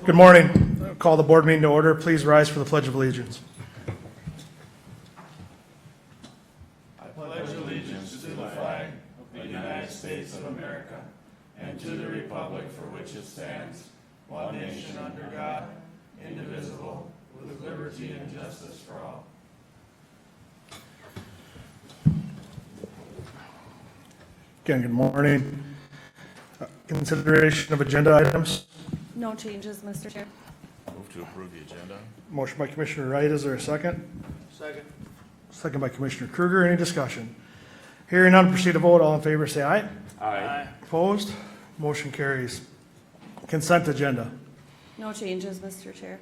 Good morning. Call the board meeting to order. Please rise for the Pledge of Allegiance. I pledge allegiance to the flag of the United States of America and to the republic for which it stands, one nation under God, indivisible, with liberty and justice for all. Again, good morning. Consideration of agenda items. No changes, Mr. Chair. Move to approve the agenda. Motion by Commissioner Wright. Is there a second? Second. Second by Commissioner Kruger. Any discussion? Hearing none, proceed to vote. All in favor, say aye. Aye. Opposed? Motion carries. Consent agenda. No changes, Mr. Chair.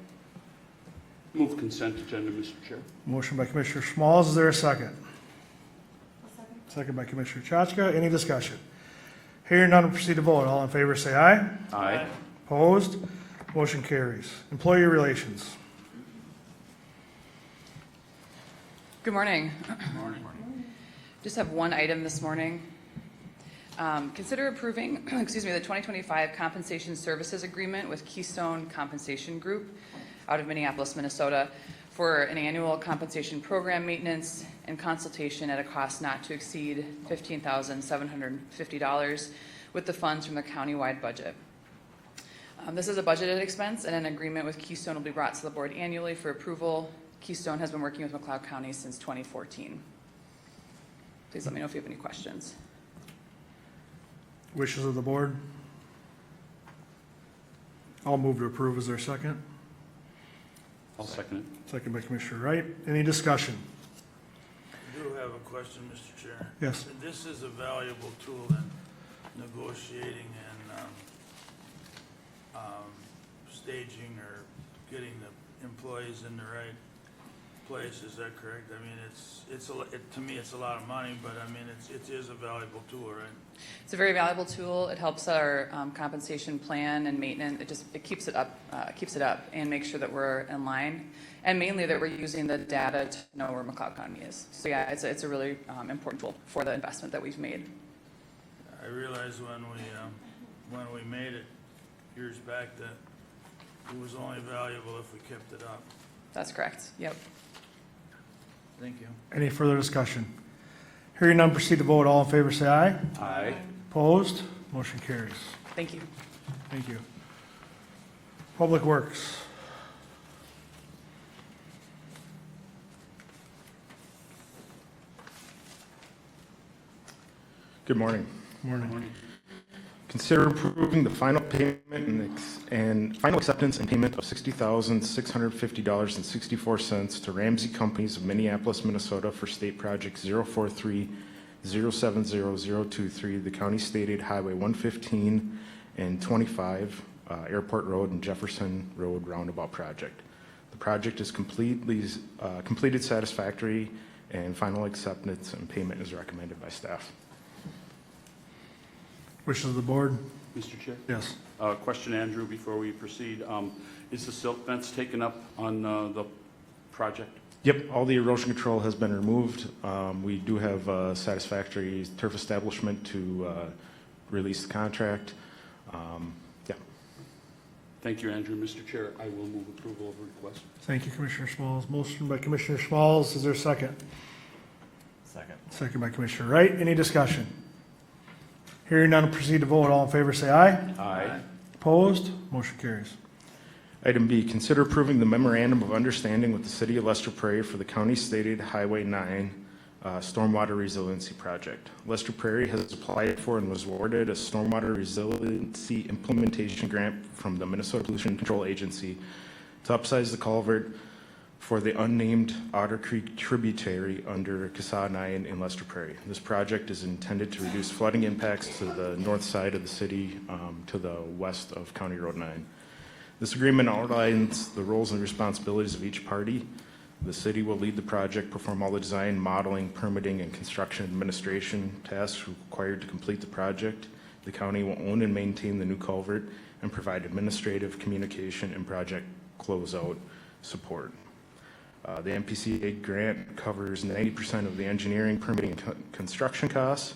Move consent agenda, Mr. Chair. Motion by Commissioner Schmalz. Is there a second? Second by Commissioner Chachka. Any discussion? Hearing none, proceed to vote. All in favor, say aye. Aye. Opposed? Motion carries. Employee relations. Good morning. Just have one item this morning. Consider approving, the 2025 compensation services agreement with Keystone Compensation Group out of Minneapolis, Minnesota for an annual compensation program maintenance and consultation at a cost not to exceed $15,750 with the funds from the countywide budget. This is a budgeted expense, and an agreement with Keystone will be brought to the board annually for approval. Keystone has been working with McLeod County since 2014. Please let me know if you have any questions. Wishes of the board. I'll move to approve. Is there a second? I'll second it. Second by Commissioner Wright. Any discussion? I do have a question, Mr. Chair. Yes. This is a valuable tool in negotiating and staging or getting the employees in the right place. Is that correct? I mean, to me, it's a lot of money, but I mean, it is a valuable tool, right? It's a very valuable tool. It helps our compensation plan and maintenance. It keeps it up and makes sure that we're in line, and mainly that we're using the data to know where McLeod County is. So yeah, it's a really important tool for the investment that we've made. I realized when we made it years back that it was only valuable if we kept it up. That's correct. Yep. Thank you. Any further discussion? Hearing none, proceed to vote. All in favor, say aye. Aye. Opposed? Motion carries. Thank you. Thank you. Public Works. Good morning. Morning. Consider approving the final payment and final acceptance and payment of $60,650.64 to Ramsey Companies of Minneapolis, Minnesota for State Project 043-070023, the county stated Highway 115 and 25, Airport Road and Jefferson Road roundabout project. The project is completed satisfactory, and final acceptance and payment is recommended by staff. Wishes of the board. Mr. Chair? Yes. Question, Andrew, before we proceed. Is the silt fence taken up on the project? Yep, all the erosion control has been removed. We do have a satisfactory turf establishment to release the contract. Yeah. Thank you, Andrew. Mr. Chair, I will move approval of the request. Thank you, Commissioner Schmalz. Motion by Commissioner Schmalz. Is there a second? Second. Second by Commissioner Wright. Any discussion? Hearing none, proceed to vote. All in favor, say aye. Aye. Opposed? Motion carries. Item B, consider approving the memorandum of understanding with the City of Lester Prairie for the county stated Highway 9 Stormwater Resiliency Project. Lester Prairie has applied for and was awarded a Stormwater Resiliency Implementation Grant from the Minnesota Pollution Control Agency to upsize the culvert for the unnamed Otter Creek tributary under CASA 9 in Lester Prairie. This project is intended to reduce flooding impacts to the north side of the city to the west of County Road 9. This agreement outlines the roles and responsibilities of each party. The city will lead the project, perform all the design, modeling, permitting, and construction administration tasks required to complete the project. The county will own and maintain the new culvert and provide administrative, communication, and project closeout support. The MPCA grant covers 90% of the engineering, permitting, and construction costs.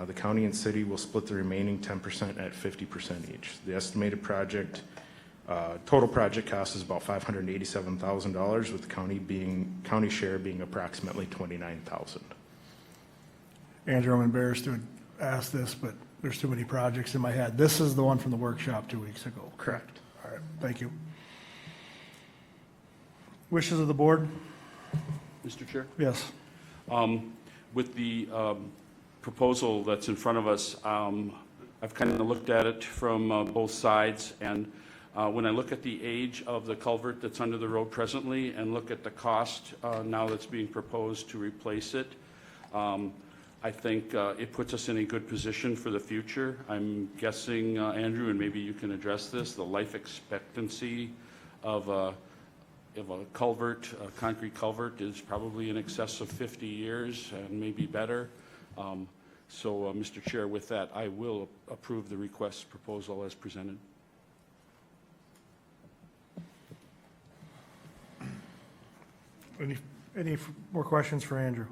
The county and city will split the remaining 10% at 50% each. The estimated project Total project cost is about $587,000, with the county share being approximately $29,000. Andrew, I'm embarrassed to ask this, but there's too many projects in my head. This is the one from the workshop 2 weeks ago. Correct. All right, thank you. Wishes of the board? Mr. Chair? Yes. With the proposal that's in front of us, I've kind of looked at it from both sides, and when I look at the age of the culvert that's under the road presently and look at the cost now that's being proposed to replace it, I think it puts us in a good position for the future. I'm guessing, Andrew, and maybe you can address this, the life expectancy of a culvert, a concrete culvert, is probably in excess of 50 years and maybe better. So, Mr. Chair, with that, I will approve the request proposal as presented. Any more questions for Andrew?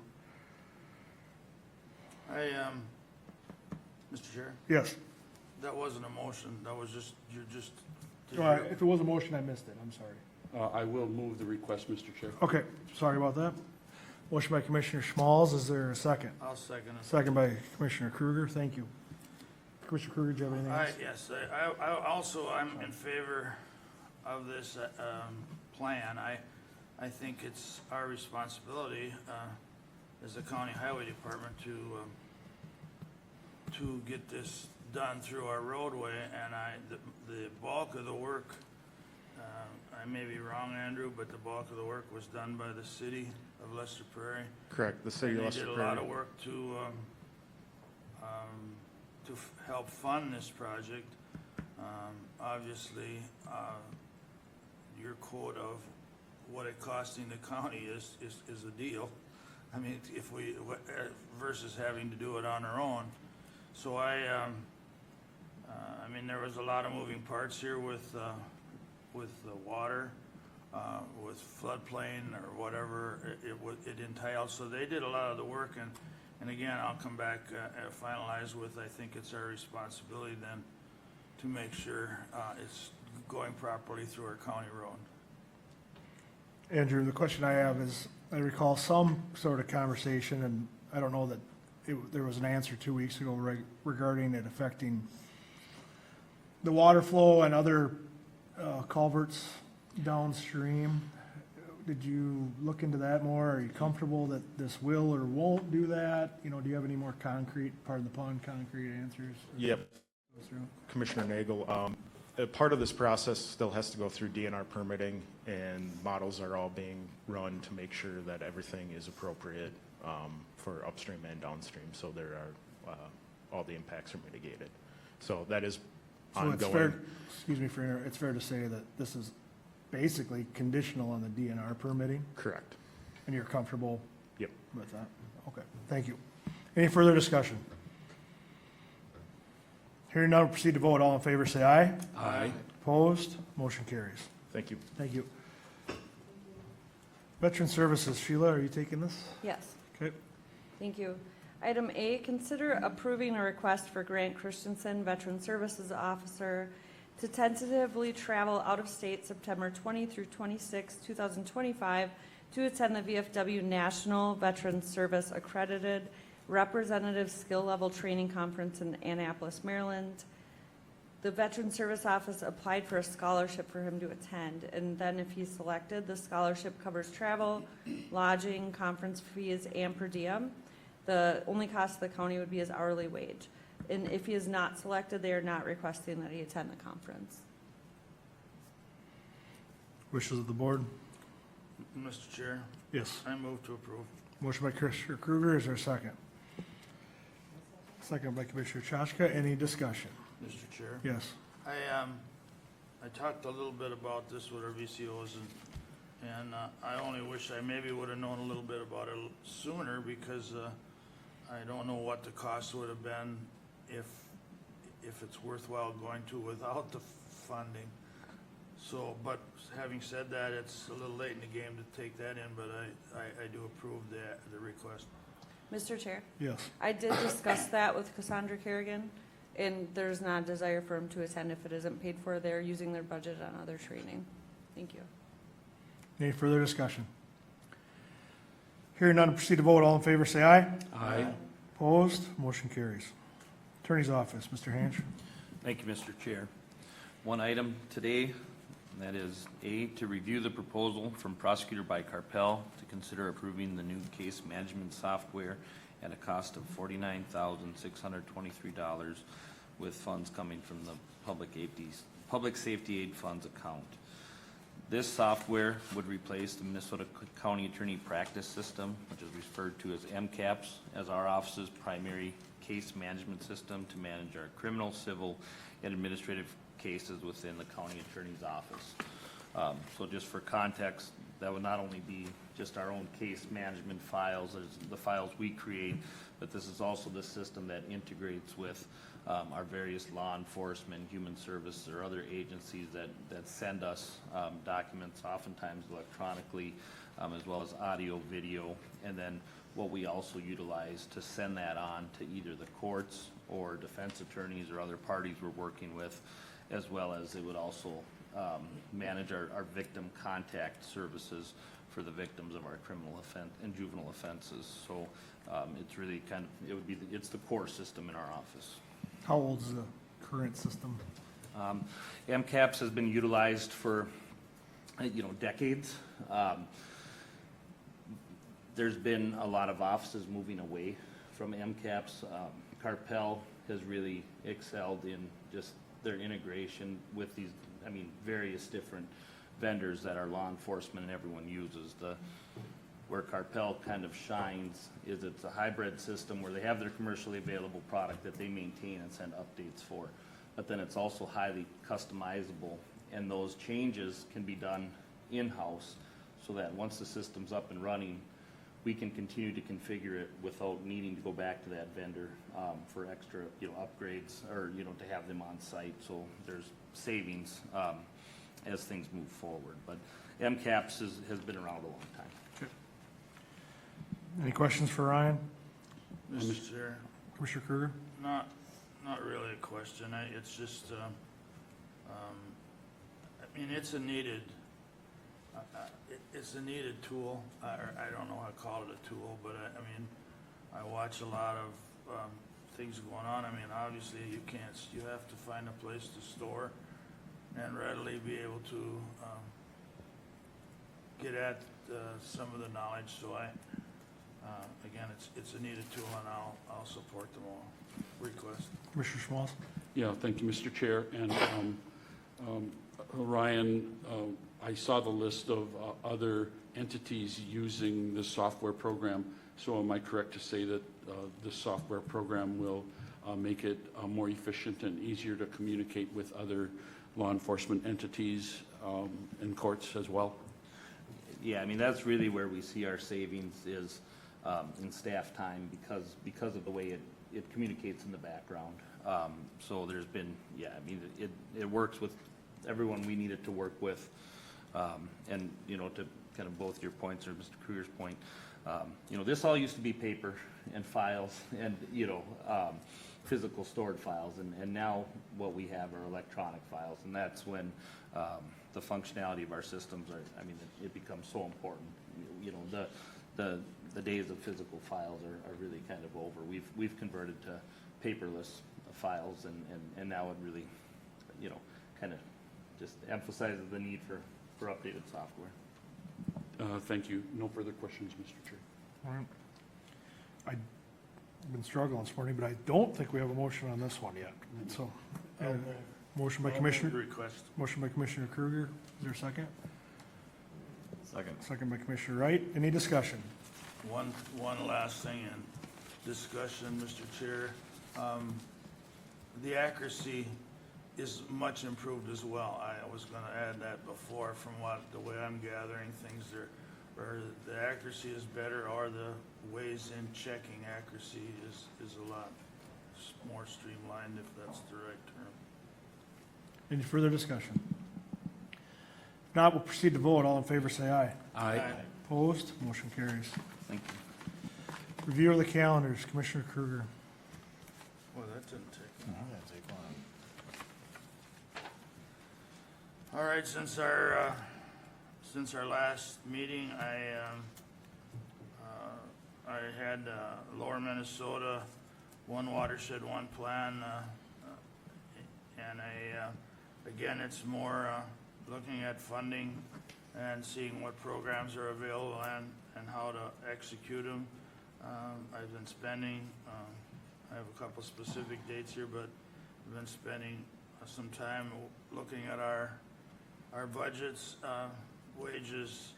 Mr. Chair, Yes. that wasn't a motion, that was just, If it was a motion, I missed it. I'm sorry. I will move the request, Mr. Chair. Okay, sorry about that. Motion by Commissioner Schmalz. Is there a second? I'll second it. Second by Commissioner Kruger. Thank you. Commissioner Kruger, do you have anything else? Yes, I'm in favor of this plan. I think it's our responsibility as the county highway department to get this done through our roadway, and the bulk of the work, I may be wrong, Andrew, but the bulk of the work was done by the city of Lester Prairie. Correct, the city of Lester They did Prairie. a lot of work to help fund this project. Obviously, your quote of what it costing the county is a deal. I mean, if we, versus having to do it on our own. So I mean, there was a lot of moving parts here with the water, with floodplain or whatever it entailed. So they did a lot of the work, and again, I'll come back and finalize with, I think it's our responsibility then to make sure it's going properly through our county road. Andrew, the question I have is, I recall some sort of conversation, and I don't know that there was an answer 2 weeks ago regarding it affecting the water flow and other culverts downstream. Did you look into that more? Are you comfortable that this will or won't do that? You know, do you have any more concrete, pardon the pun, concrete answers? Yep. Commissioner Nagel, part of this process still has to go through DNR permitting, and models are all being run to make sure that everything is appropriate for upstream and downstream, so there are all the impacts are mitigated. So that is So it's ongoing. fair, excuse me for it's fair to say that this is basically conditional on the DNR permitting, Correct. and you're comfortable Yep. with that? Okay, thank you. Any further discussion? Hearing none, we'll proceed to vote. All in favor, say aye. Aye. Opposed? Motion carries. Thank you. Thank you. Veteran Services, Sheila, are you taking this? Yes. Okay. Thank you. Item A, consider approving a request for Grant Christensen, Veteran Services Officer, to tentatively travel out of state September 20 through 26, 2025, to attend the VFW National Veteran Service Accredited Representative Skill Level Training Conference in Annapolis, Maryland. The Veteran Service Office applied for a scholarship for him to attend, and then if he's selected, the scholarship covers travel, lodging, conference fees, and per diem. The only cost to the county would be his hourly wage. And if he is not selected, they are not requesting that he attend the conference. Wishes of the board? Mr. Chair, Yes. I move to approve. Motion by Commissioner Kruger, is there a second? Second by Commissioner Chashka, any discussion? Mr. Chair. Yes. I talked a little bit about this with our VCOs, and I only wish I maybe would have known a little bit about it sooner, because I don't know what the cost would have been if it's worthwhile going to without the funding. So, but having said that, it's a little late in the game to take that in, but I do approve the request. Mr. Chair, Yes. I did discuss that with Cassandra Kerrigan, And there's not a desire for them to attend if it isn't paid for. They're using their budget on other training. Thank you. Any further discussion? Hearing none, proceed to vote. All in favor, say aye. Aye. Opposed? Motion carries. Attorney's Office, Mr. Hanch. Thank you, Mr. Chair. One item today, and that is A, to review the proposal from Prosecutor by Carpel to consider approving the new case management software at a cost of $49,623 with funds coming from the Public Safety Aid Funds account. This software would replace the Minnesota County Attorney Practice System, which is referred to as MCAPS, as our office's primary case management system to manage our criminal, civil, and administrative cases within the county attorney's office. So just for context, that would not only be just our own case management files, as the files we create, but this is also the system that integrates with our various law enforcement, human services, or other agencies that send us documents, oftentimes electronically, as well as audio, video, and then what we also utilize to send that on to either the courts or defense attorneys or other parties we're working with, as well as it would also manage our victim contact services for the victims of our criminal offense and juvenile offenses. So it's really it's the core system in our office. How old is the current system? MCAPS has been utilized for, decades. There's been a lot of offices moving away from MCAPS. Carpel has really excelled in just their integration with these, various different vendors that our law enforcement and everyone uses. Where Carpel kind of shines is it's a hybrid system where they have their commercially available product that they maintain and send updates for. But then it's also highly customizable, and those changes can be done in-house so that once the system's up and running, we can continue to configure it without needing to go back to that vendor for extra, upgrades or, to have them on site. So there's savings as things move forward. But MCAPS has been around a long time. Any questions for Ryan? Mr. Chair, Commissioner Kruger? not really a question. It's just, it's a needed, it's a needed tool. I don't know how to call it a tool, but I watch a lot of things going on. Obviously you have to find a place to store and readily be able to get at some of the knowledge. So again, it's a needed tool, and I'll support them all. Request. Commissioner Schmalz? Yeah, thank you, Mr. Chair. And Ryan, I saw the list of other entities using this software program. So am I correct to say that this software program will make it more efficient and easier to communicate with other law enforcement entities and courts as well? Yeah, that's really where we see our savings is in staff time because of the way it communicates in the background. So there's been, it works with everyone we need it to work with. And, to kind of both your points or Mr. Kruger's point, this all used to be paper and files and, physical stored files. And now what we have are electronic files. And that's when the functionality of our systems it becomes so important. The days of physical files are really kind of over. We've converted to paperless files, and now it really, kind of just emphasizes the need for updated software. Thank you. No further questions, Mr. Chair. All right. I've been struggling this morning, but I don't think we have a motion on this one yet. So, motion by Commissioner Kruger. Is there a second? Second. Second by Commissioner Wright. Any discussion? One last thing in discussion, Mr. Chair. The accuracy is much improved as well. I was going to add that before. From the way I'm gathering things, or the accuracy is better, or the ways in checking accuracy is a lot more streamlined, if that's the right term. Any further discussion? If not, we'll proceed to vote. All in favor, say aye. Aye. Opposed? Motion carries. Thank you. Review of the calendars, Commissioner Kruger. Well, that didn't take All right, since our last meeting, I had Lower Minnesota, one watershed, one plan, and again, it's more looking at funding and seeing what programs are available and how to execute them. I've been spending, I have a couple specific dates here, but I've been spending some time looking at our budgets, wages,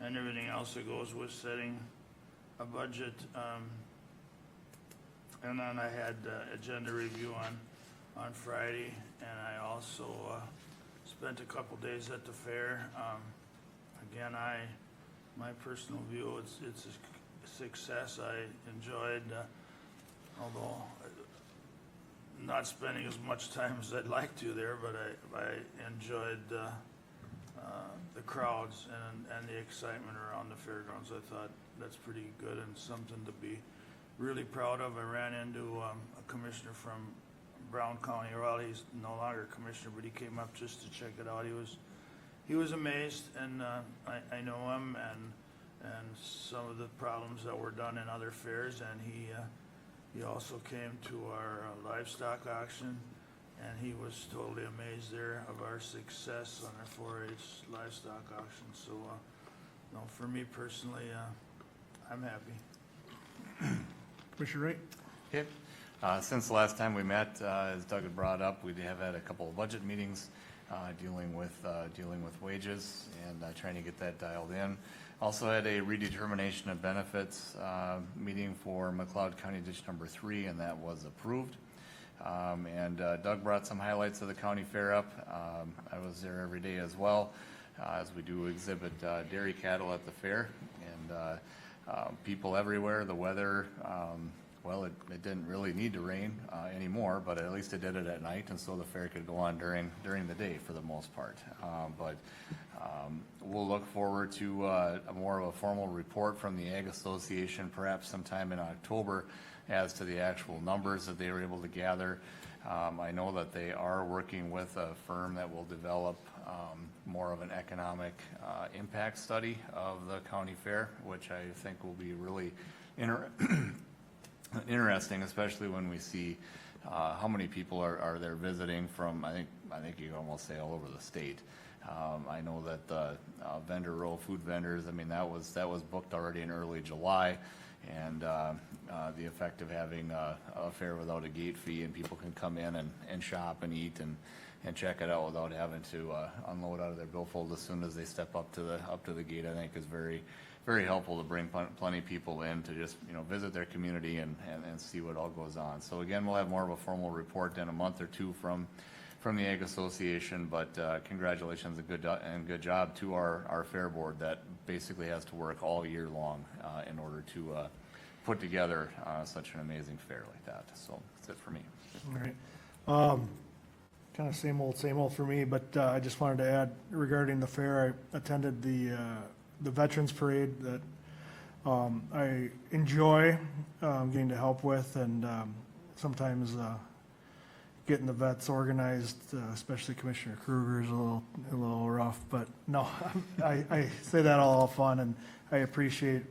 and everything else that goes with setting a budget. And then I had agenda review on Friday, and I also spent a couple days at the fair. Again, my personal view, it's a success. I enjoyed, although not spending as much time as I'd like to there, but I enjoyed the crowds and the excitement around the fairgrounds. I thought that's pretty good and something to be really proud of. I ran into a commissioner from Brown County. Well, he's no longer a commissioner, but he came up just to check it out. He was amazed, and I know him and some of the problems that were done in other fairs, and he also came to our livestock auction, and he was totally amazed there of our success on our 4-H livestock auction. So, no, for me personally, I'm happy. Commissioner Wright? Okay. Since the last time we met, as Doug had brought up, we have had a couple of budget meetings dealing with wages and trying to get that dialed in. Also had a redetermination of benefits meeting for McLeod County Ditch Number 3, and that was approved. And Doug brought some highlights of the county fair up. I was there every day as well, as we do exhibit dairy cattle at the fair, and people everywhere. The weather, well, it didn't really need to rain anymore, but at least it did it at night, and so the fair could go on during the day for the most part. But we'll look forward to a more of a formal report from the Ag Association, perhaps sometime in October, as to the actual numbers that they were able to gather. I know that they are working with a firm that will develop more of an economic impact study of the county fair, which I think will be really interesting, especially when we see how many people are there visiting from, I think you can almost say all over the state. I know that the vendor row, food vendors, I mean, that was booked already in early July, and the effect of having a fair without a gate fee, and people can come in and shop and eat and check it out without having to unload out of their billfold as soon as they step up to the gate, I think is very, very helpful to bring plenty of people in to just, visit their community and see what all goes on. So again, we'll have more of a formal report in a month or two from the Ag Association, but congratulations and good job to our fair board that basically has to work all year long in order to put together such an amazing fair like that. So that's it for me. All right. Kind of same old for me, but I just wanted to add regarding the fair, I attended the Veterans Parade that I enjoy getting to help with, and sometimes getting the vets organized, especially Commissioner Kruger, is a little rough, but no, I say that all fun, and I appreciate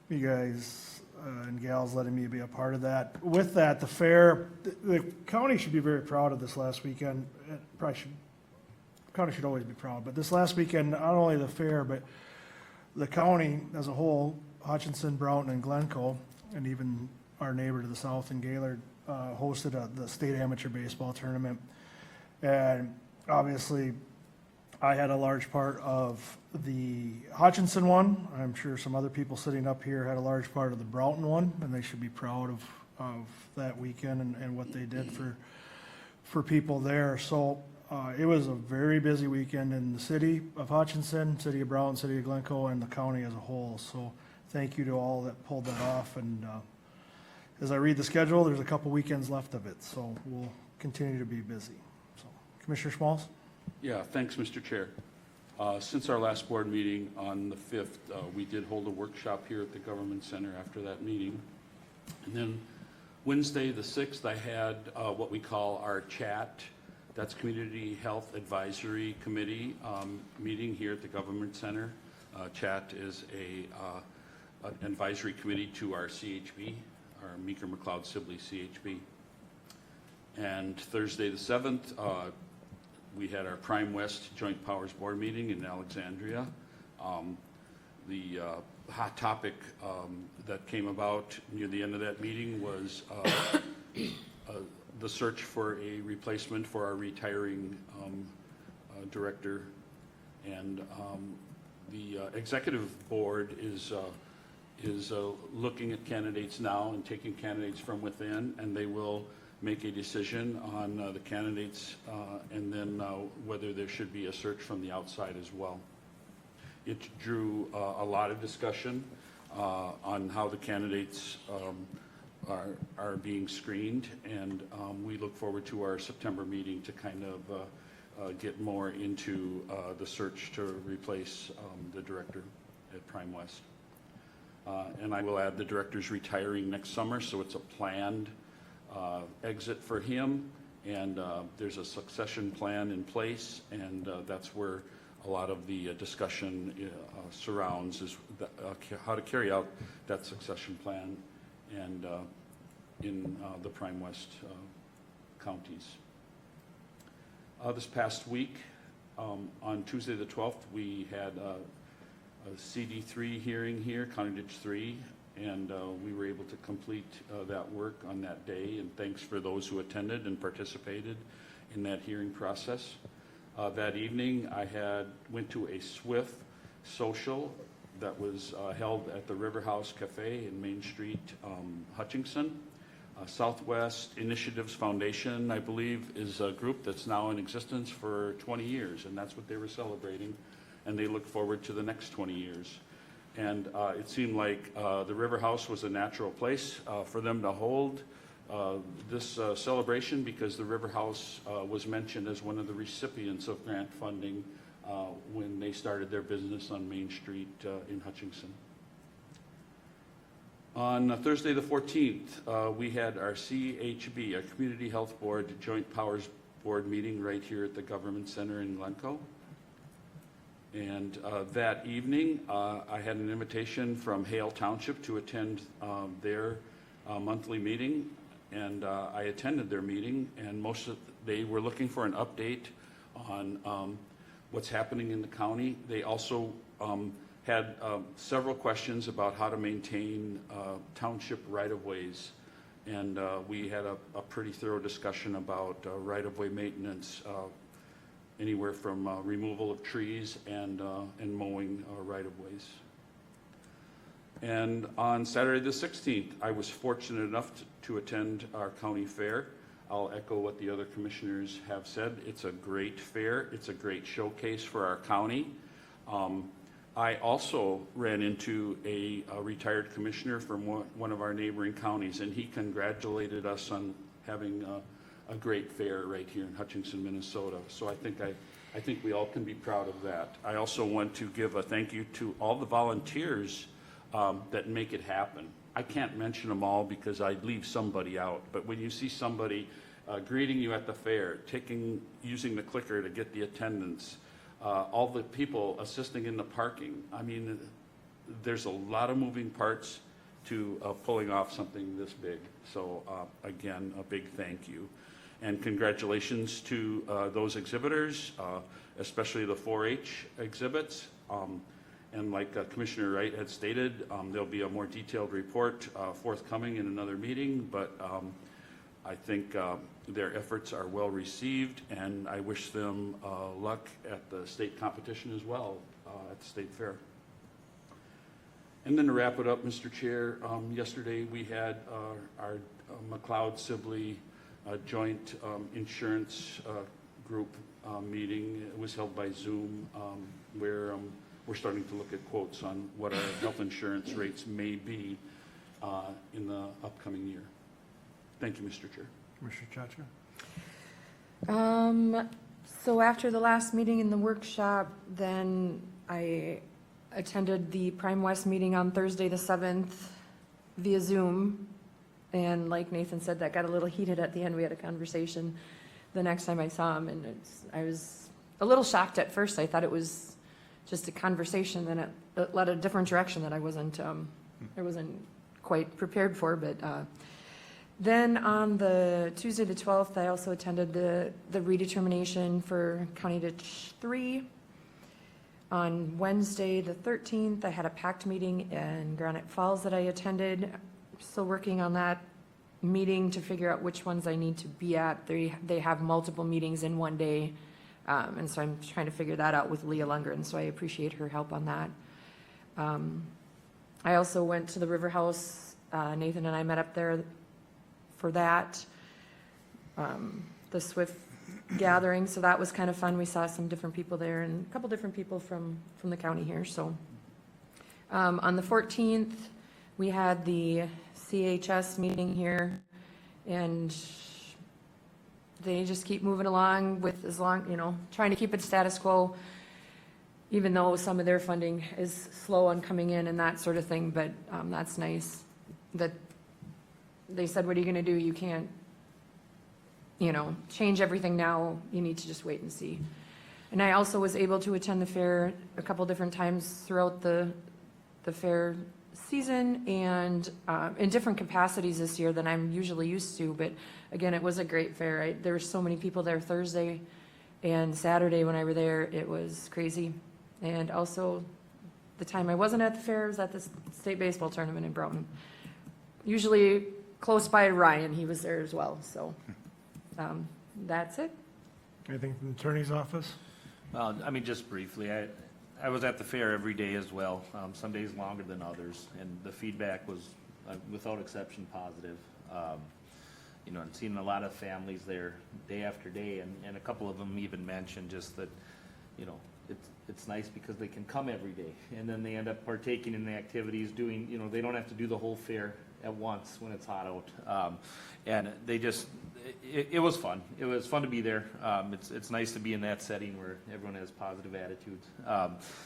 you guys and gals letting me be a part of that. With that, the fair, the county should be very proud of this last weekend. The county should always be proud, but this last weekend, not only the fair, but the county as a whole, Hutchinson, Broughton, and Glencoe, and even our neighbor to the south in Gaylord, hosted the state amateur baseball tournament. And obviously, I had a large part of the Hutchinson one. I'm sure some other people sitting up here had a large part of the Broughton one, and they should be proud of that weekend and what they did for people there. So it was a very busy weekend in the city of Hutchinson, city of Broughton, city of Glencoe, and the county as a whole. So thank you to all that pulled that off. And as I read the schedule, there's a couple weekends left of it, so we'll continue to be busy. So, Commissioner Smalls? Yeah, thanks, Mr. Chair. Since our last board meeting on the 5th, we did hold a workshop here at the Government Center after that meeting. And then Wednesday, the 6th, I had what we call our chat. That's Community Health Advisory Committee meeting here at the Government Center. Chat is an advisory committee to our CHB, our Meeker McLeod Sibley CHB. And Thursday, the 7th, we had our Prime West Joint Powers Board meeting in Alexandria. The hot topic that came about near the end of that meeting was the search for a replacement for our retiring director. And the executive board is looking at candidates now and taking candidates from within, and they will make a decision on the candidates and then whether there should be a search from the outside as well. It drew a lot of discussion on how the candidates are being screened, and we look forward to our September meeting to kind of get more into the search to replace the director at Prime West. And I will add the director's retiring next summer, so it's a planned exit for him, and there's a succession plan in place, and that's where a lot of the discussion surrounds is how to carry out that succession plan and in the Prime West counties. This past week, on Tuesday the 12th, we had a CD3 hearing here, County Ditch 3, and we were able to complete that work on that day, and thanks for those who attended and participated in that hearing process. That evening, I went to a SWIFT social that was held at the River House Cafe in Main Street, Hutchinson. Southwest Initiatives Foundation, I believe, is a group that's now in existence for 20 years, and that's what they were celebrating, and they look forward to the next 20 years. And it seemed like the River House was a natural place for them to hold this celebration, because the River House was mentioned as one of the recipients of grant funding when they started their business on Main Street in Hutchinson. On Thursday the 14th, we had our CHB, our Community Health Board Joint Powers Board meeting right here at the Government Center in Glencoe. And that evening, I had an invitation from Hale Township to attend their monthly meeting, and I attended their meeting, and they were looking for an update on what's happening in the county. They also had several questions about how to maintain township right-of-ways, and we had a pretty thorough discussion about right-of-way maintenance, anywhere from removal of trees and mowing right-of-ways. And on Saturday the 16th, I was fortunate enough to attend our county fair. I'll echo what the other commissioners have said. It's a great fair. It's a great showcase for our county. I also ran into a retired commissioner from one of our neighboring counties, and he congratulated us on having a great fair right here in Hutchinson, Minnesota. So I think we all can be proud of that. I also want to give a thank you to all the volunteers that make it happen. I can't mention them all because I'd leave somebody out, but when you see somebody greeting you at the fair, using the clicker to get the attendance, all the people assisting in the parking, I mean, there's a lot of moving parts to pulling off something this big. So again, a big thank you. And congratulations to those exhibitors, especially the 4-H exhibits. And like Commissioner Wright had stated, there'll be a more detailed report forthcoming in another meeting, but I think their efforts are well received, and I wish them luck at the state competition as well at the state fair. And then to wrap it up, Mr. Chair, yesterday we had our McLeod Sibley joint insurance group meeting. It was held by Zoom, where we're starting to look at quotes on what our health insurance rates may be in the upcoming year. Thank you, Mr. Chair. Commissioner Chacha? So after the last meeting in the workshop, then I attended the Prime West meeting on Thursday the 7th via Zoom, And like Nathan said, that got a little heated at the end. We had a conversation the next time I saw him, and I was a little shocked at first. I thought it was just a conversation, then it led a different direction that I wasn't quite prepared for. But then on the Tuesday the 12th, I also attended the redetermination for County Ditch 3. On Wednesday the 13th, I had a PACT meeting in Granite Falls that I attended. Still working on that meeting to figure out which ones I need to be at. They have multiple meetings in one day, and so I'm trying to figure that out with Leah Lundgren, so I appreciate her help on that. I also went to the River House. Nathan and I met up there for that, the SWIFT gathering, so that was kind of fun. We saw some different people there and a couple different people from the county here. So on the 14th, we had the CHS meeting here, and they just keep moving along with trying to keep it status quo, even though some of their funding is slow on coming in and that sort of thing. But that's nice that they said, what are you going to do? You can't, change everything now. You need to just wait and see. And I also was able to attend the fair a couple different times throughout the fair season, and in different capacities this year than I'm usually used to. But again, it was a great fair. There were so many people there Thursday and Saturday when I were there. It was crazy. And also the time I wasn't at the fair was at the state baseball tournament in Broughton. Usually close by Ryan, he was there as well. So that's it. Anything from the attorney's office? Well, I mean, just briefly, I was at the fair every day as well, some days longer than others, and the feedback was, without exception, positive. And seeing a lot of families there day after day, and a couple of them even mentioned just that, it's nice because they can come every day, and then they end up partaking in the activities, doing, they don't have to do the whole fair at once when it's hot out. And they just, it was fun. It was fun to be there. It's nice to be in that setting where everyone has positive attitudes.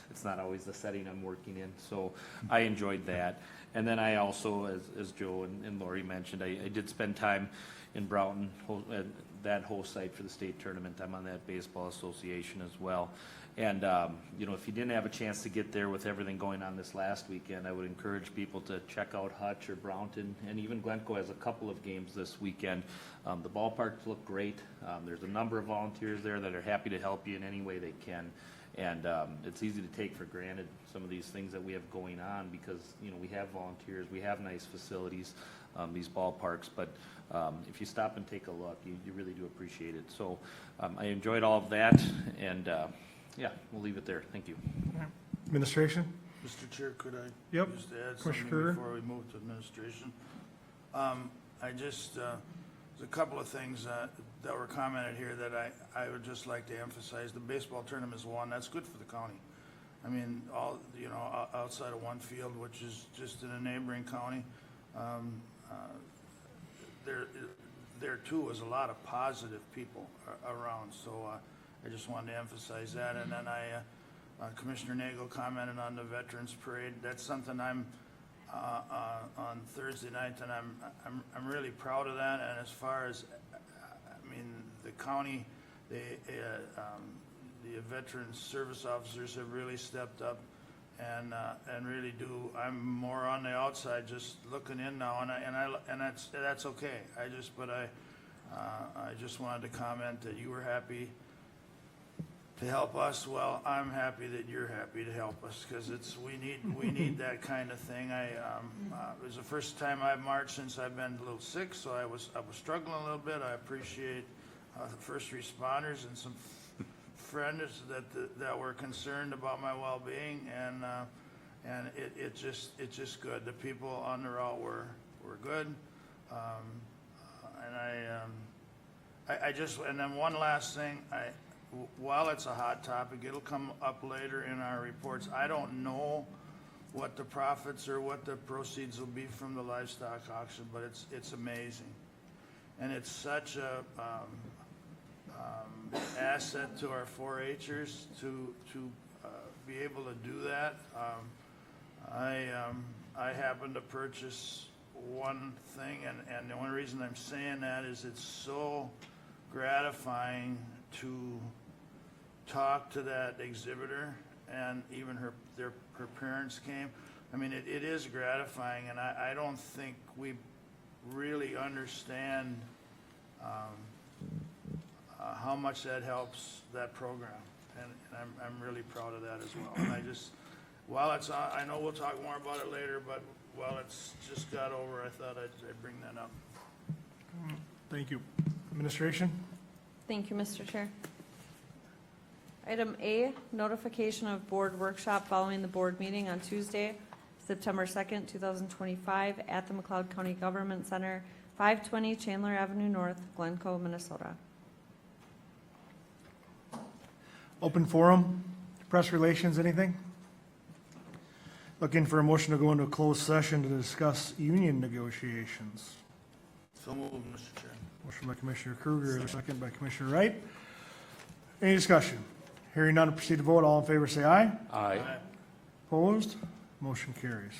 It's not always the setting I'm working in, so I enjoyed that. And then I also, as Joe and Lori mentioned, I did spend time in Broughton, at that host site for the state tournament. I'm on that baseball association as well. And, if you didn't have a chance to get there with everything going on this last weekend, I would encourage people to check out Hutch or Brownton, and even Glencoe has a couple of games this weekend. The ballparks look great. There's a number of volunteers there that are happy to help you in any way they can. And it's easy to take for granted some of these things that we have going on because, we have volunteers, we have nice facilities, these ballparks. But if you stop and take a look, you really do appreciate it. So I enjoyed all of that, and yeah, we'll leave it there. Thank you. Administration? Mr. Chair, could I Yep. just add Commissioner something Kruger? before we move to administration? There's a couple of things that were commented here that I would just like to emphasize. The baseball tournament is one, that's good for the county. I mean, outside of one field, which is just in a neighboring county, there too was a lot of positive people around, so I just wanted to emphasize that. And then Commissioner Nagel commented on the Veterans Parade. That's something I'm on Thursday night, and I'm really proud of that. And as far as, the county, the Veterans Service officers have really stepped up and really do. I'm more on the outside, just looking in now, and that's okay. I just wanted to comment that you were happy to help us. Well, I'm happy that you're happy to help us, because we need that kind of thing. It was the first time I've marched since I've been a little sick, so I was struggling a little bit. I appreciate the first responders and some friends that were concerned about my well-being, and it's just good. The people on the route were good, and then one last thing. While it's a hot topic, it'll come up later in our reports. I don't know what the profits or what the proceeds will be from the livestock auction, but it's amazing, and it's such a asset to our 4-Hers to be able to do that. I happened to purchase one thing, and the only reason I'm saying that is it's so gratifying to talk to that exhibitor, and even her parents came. I mean, it is gratifying, and I don't think we really understand how much that helps that program, and I'm really proud of that as well. And I just, while it's on, I know we'll talk more about it later, but while it's just got over, I thought I'd bring that up. Thank you. Administration? Thank you, Mr. Chair. Item A, notification of board workshop following the board meeting on Tuesday, September 2nd, 2025, at the McLeod County Government Center, 520 Chandler Avenue North, Glencoe, Minnesota. Open forum, press relations, anything? Looking for a motion to go into a closed session to discuss union negotiations. So moved, Mr. Chair. Motion by Commissioner Kruger, second by Commissioner Wright. Any discussion? Hearing none, proceed to vote. All in favor, say aye. Aye. Opposed? Motion carries.